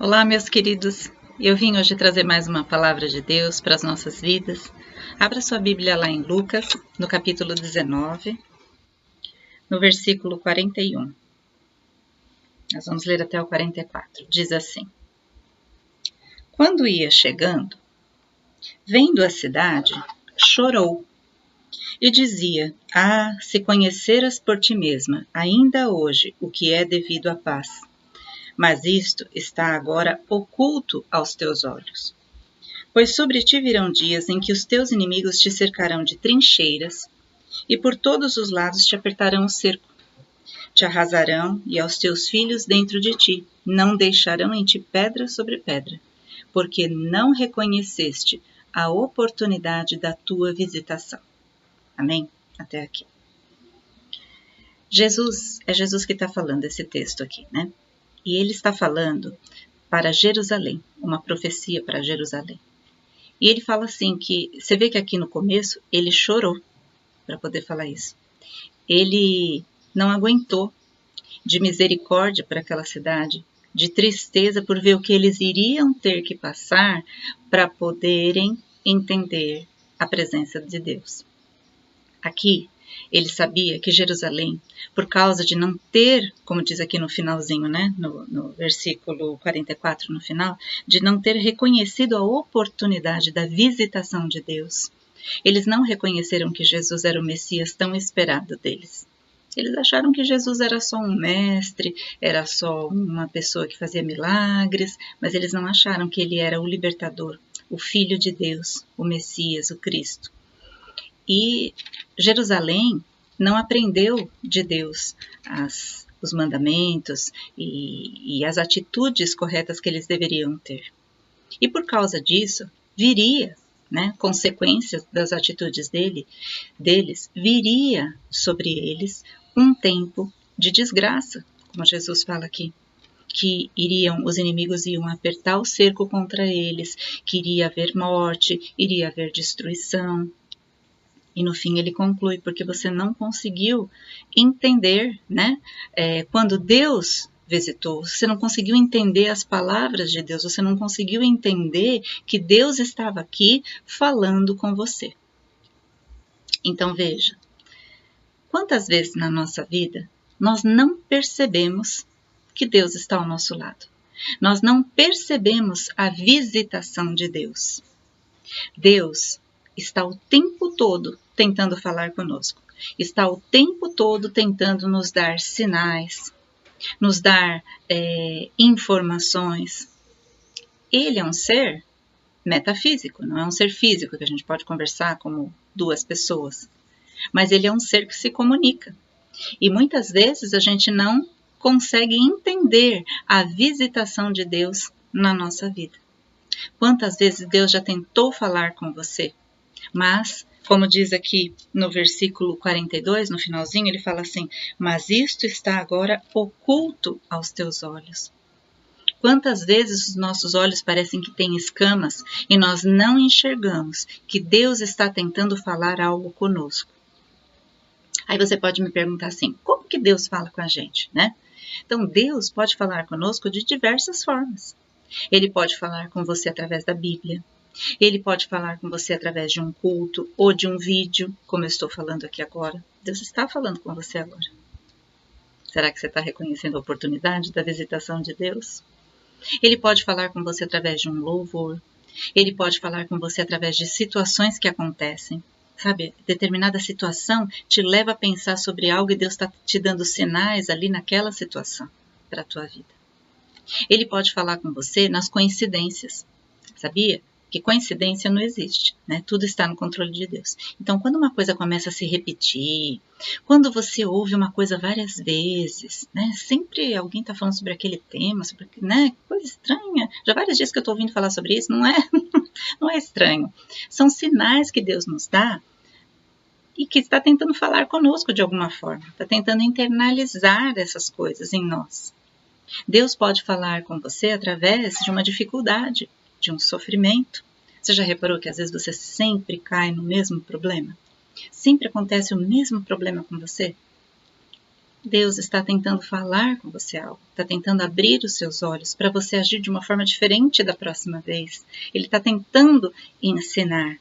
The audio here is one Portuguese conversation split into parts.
Olá, meus queridos. Eu vim hoje trazer mais uma palavra de Deus para as nossas vidas. Abra sua Bíblia lá em Lucas, no capítulo 19, no versículo 41. Nós vamos ler até o 44. Diz assim: Quando ia chegando, vendo a cidade, chorou e dizia: Ah, se conheceras por ti mesma, ainda hoje, o que é devido à paz. Mas isto está agora oculto aos teus olhos. Pois sobre ti virão dias em que os teus inimigos te cercarão de trincheiras e por todos os lados te apertarão o cerco. Te arrasarão e aos teus filhos dentro de ti, não deixarão em ti pedra sobre pedra, porque não reconheceste a oportunidade da tua visitação. Amém? Até aqui. É Jesus que está falando esse texto aqui, né? E ele está falando para Jerusalém, uma profecia para Jerusalém. E ele fala assim que, você vê que aqui no começo, ele chorou para poder falar isso. Ele não aguentou de misericórdia para aquela cidade, de tristeza por ver o que eles iriam ter que passar para poderem entender a presença de Deus. Aqui, ele sabia que Jerusalém, por causa de não ter, como diz aqui no finalzinho, né, no versículo 44 no final, de não ter reconhecido a oportunidade da visitação de Deus, eles não reconheceram que Jesus era o Messias tão esperado deles. Eles acharam que Jesus era só um mestre, era só uma pessoa que fazia milagres, mas eles não acharam que ele era o libertador, o Filho de Deus, o Messias, o Cristo. E Jerusalém não aprendeu de Deus os mandamentos e as atitudes corretas que eles deveriam ter. E por causa disso, viria, né, consequências das atitudes deles, viria sobre eles um tempo de desgraça, como Jesus fala aqui, que os inimigos iam apertar o cerco contra eles, que iria haver morte, iria haver destruição. E no fim ele conclui, porque você não conseguiu entender, né? Quando Deus visitou, você não conseguiu entender as palavras de Deus, você não conseguiu entender que Deus estava aqui falando com você. Então veja, quantas vezes na nossa vida nós não percebemos que Deus está ao nosso lado? Nós não percebemos a visitação de Deus. Deus está o tempo todo tentando falar conosco. Está o tempo todo tentando nos dar sinais, nos dar informações. Ele é um ser metafísico, não é um ser físico que a gente pode conversar como duas pessoas. Mas ele é um ser que se comunica. E muitas vezes a gente não consegue entender a visitação de Deus na nossa vida. Quantas vezes Deus já tentou falar com você, mas, como diz aqui no versículo 42, no finalzinho, ele fala assim: mas isto está agora oculto aos teus olhos. Quantas vezes os nossos olhos parecem que têm escamas e nós não enxergamos que Deus está tentando falar algo conosco? Aí você pode me perguntar assim, como que Deus fala com a gente, né? Então, Deus pode falar conosco de diversas formas. Ele pode falar com você através da Bíblia. Ele pode falar com você através de um culto ou de um vídeo, como eu estou falando aqui agora. Deus está falando com você agora. Será que você está reconhecendo a oportunidade da visitação de Deus? Ele pode falar com você através de um louvor. Ele pode falar com você através de situações que acontecem. Sabe, determinada situação te leva a pensar sobre algo e Deus está te dando sinais ali naquela situação para a tua vida. Ele pode falar com você nas coincidências. Sabia? Que coincidência não existe, né? Tudo está no controle de Deus. Então, quando uma coisa começa a se repetir, quando você ouve uma coisa várias vezes, né? Sempre alguém está falando sobre aquele tema, né? Coisa estranha. Já vários dias que eu estou ouvindo falar sobre isso, não é? Não é estranho. São sinais que Deus nos dá e que está tentando falar conosco de alguma forma. Está tentando internalizar essas coisas em nós. Deus pode falar com você através de uma dificuldade, de um sofrimento. Você já reparou que às vezes você sempre cai no mesmo problema? Sempre acontece o mesmo problema com você? Deus está tentando falar com você algo, está tentando abrir os seus olhos para você agir de uma forma diferente da próxima vez. Ele está tentando ensinar,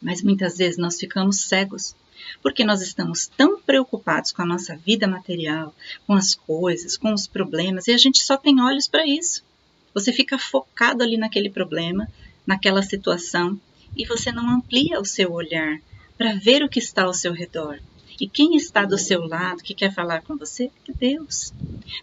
mas muitas vezes nós ficamos cegos, porque nós estamos tão preocupados com a nossa vida material, com as coisas, com os problemas, e a gente só tem olhos para isso. Você fica focado ali naquele problema, naquela situação, e você não amplia o seu olhar para ver o que está ao seu redor. E quem está do seu lado, que quer falar com você, é Deus.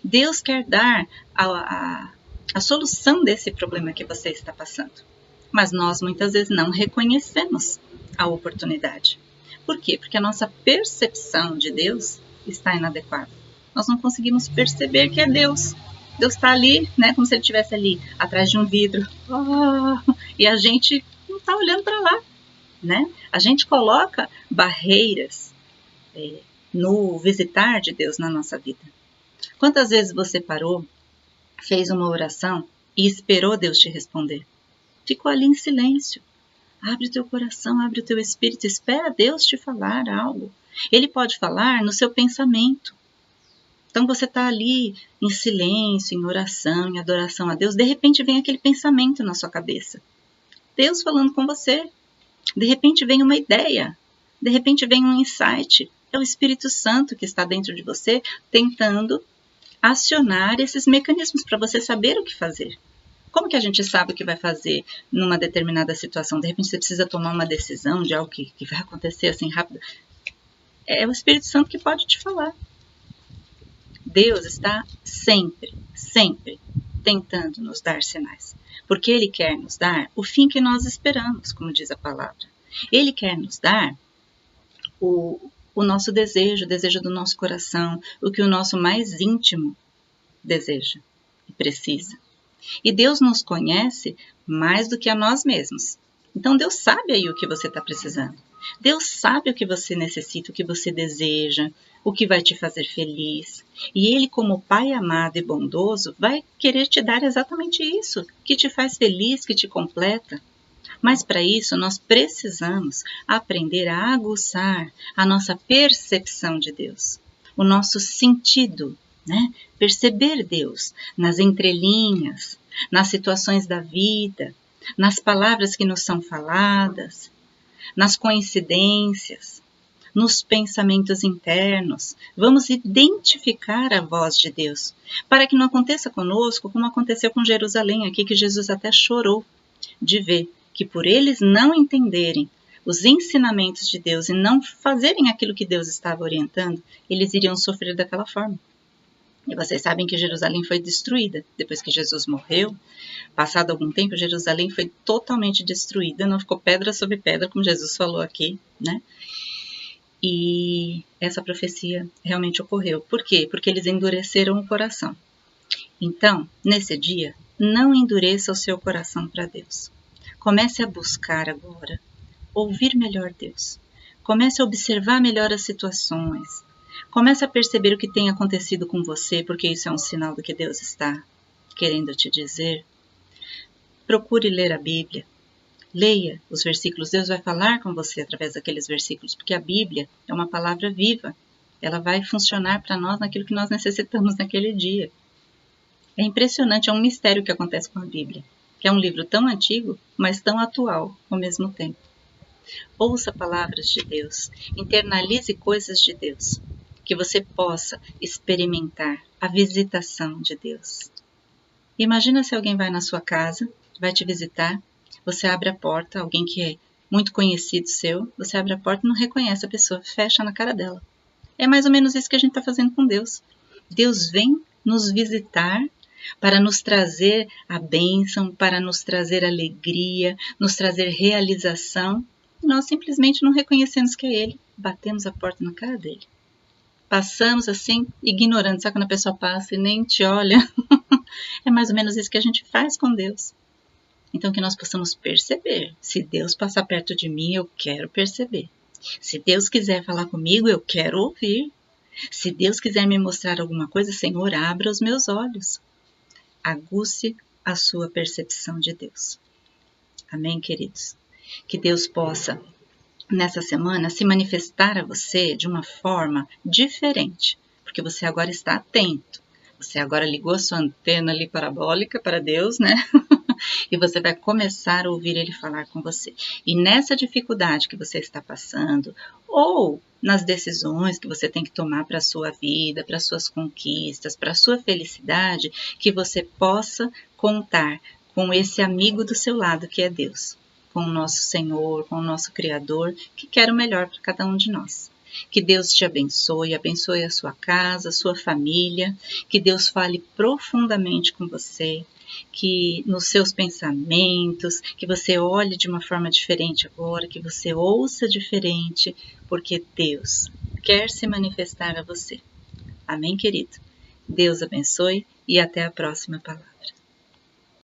Deus quer dar a solução desse problema que você está passando. Mas nós muitas vezes não reconhecemos a oportunidade. Por quê? Porque a nossa percepção de Deus está inadequada. Nós não conseguimos perceber que é Deus. Deus está ali, né, como se Ele estivesse ali, atrás de um vidro. E a gente não está olhando para lá, né? A gente coloca barreiras no visitar de Deus na nossa vida. Quantas vezes você parou, fez uma oração e esperou Deus te responder? Ficou ali em silêncio. Abre o teu coração, abre o teu espírito, espera Deus te falar algo. Ele pode falar no seu pensamento. Então você está ali em silêncio, em oração, em adoração a Deus, de repente vem aquele pensamento na sua cabeça. Deus falando com você. De repente vem uma ideia, de repente vem um insight. É o Espírito Santo que está dentro de você tentando acionar esses mecanismos para você saber o que fazer. Como que a gente sabe o que vai fazer numa determinada situação? De repente você precisa tomar uma decisão de algo que vai acontecer assim rápido. É o Espírito Santo que pode te falar. Deus está sempre, sempre tentando nos dar sinais. Porque Ele quer nos dar o fim que nós esperamos, como diz a palavra. Ele quer nos dar o nosso desejo, o desejo do nosso coração, o que o nosso mais íntimo deseja e precisa. E Deus nos conhece mais do que a nós mesmos. Então Deus sabe aí o que você está precisando. Deus sabe o que você necessita, o que você deseja, o que vai te fazer feliz. E Ele, como Pai amado e bondoso, vai querer te dar exatamente isso, que te faz feliz, que te completa. Mas para isso nós precisamos aprender a aguçar a nossa percepção de Deus, o nosso sentido, né? Perceber Deus nas entrelinhas, nas situações da vida, nas palavras que nos são faladas, nas coincidências, nos pensamentos internos. Vamos identificar a voz de Deus, para que não aconteça conosco como aconteceu com Jerusalém aqui, que Jesus até chorou de ver que por eles não entenderem os ensinamentos de Deus e não fazerem aquilo que Deus estava orientando, eles iriam sofrer daquela forma. E vocês sabem que Jerusalém foi destruída. Depois que Jesus morreu, passado algum tempo, Jerusalém foi totalmente destruída. Não ficou pedra sobre pedra, como Jesus falou aqui, né? E essa profecia realmente ocorreu. Por quê? Porque eles endureceram o coração. Então, nesse dia, não endureça o seu coração para Deus. Comece a buscar agora, ouvir melhor Deus. Comece a observar melhor as situações. Comece a perceber o que tem acontecido com você, porque isso é um sinal do que Deus está querendo te dizer. Procure ler a Bíblia. Leia os versículos. Deus vai falar com você através daqueles versículos, porque a Bíblia é uma palavra viva. Ela vai funcionar para nós naquilo que nós necessitamos naquele dia. É impressionante, é um mistério que acontece com a Bíblia, que é um livro tão antigo, mas tão atual ao mesmo tempo. Ouça palavras de Deus, internalize coisas de Deus, que você possa experimentar a visitação de Deus. Imagina se alguém vai na sua casa, vai te visitar, você abre a porta, alguém que é muito conhecido seu, você abre a porta e não reconhece a pessoa, fecha na cara dela. É mais ou menos isso que a gente está fazendo com Deus. Deus vem nos visitar para nos trazer a bênção, para nos trazer alegria, nos trazer realização. E nós simplesmente não reconhecemos que é Ele, batemos a porta na cara dele. Passamos assim, ignorando, sabe quando a pessoa passa e nem te olha? É mais ou menos isso que a gente faz com Deus. Então que nós possamos perceber, se Deus passar perto de mim, eu quero perceber. Se Deus quiser falar comigo, eu quero ouvir. Se Deus quiser me mostrar alguma coisa, Senhor, abra os meus olhos. Aguce a sua percepção de Deus. Amém, queridos? Que Deus possa, nessa semana, se manifestar a você de uma forma diferente. Porque porque você agora está atento. Você agora ligou a sua antena ali parabólica para Deus, né? E você vai começar a ouvir Ele falar com você. E nessa dificuldade que você está passando, ou nas decisões que você tem que tomar para a sua vida, para as suas conquistas, para a sua felicidade, que você possa contar com esse amigo do seu lado, que é Deus, com o nosso Senhor, com o nosso Criador, que quer o melhor para cada um de nós. Que Deus te abençoe, abençoe a sua casa, a sua família, que Deus fale profundamente com você, que nos seus pensamentos, que você olhe de uma forma diferente agora, que você ouça diferente, porque Deus quer se manifestar a você. Amém, querido? Deus abençoe e até a próxima palavra.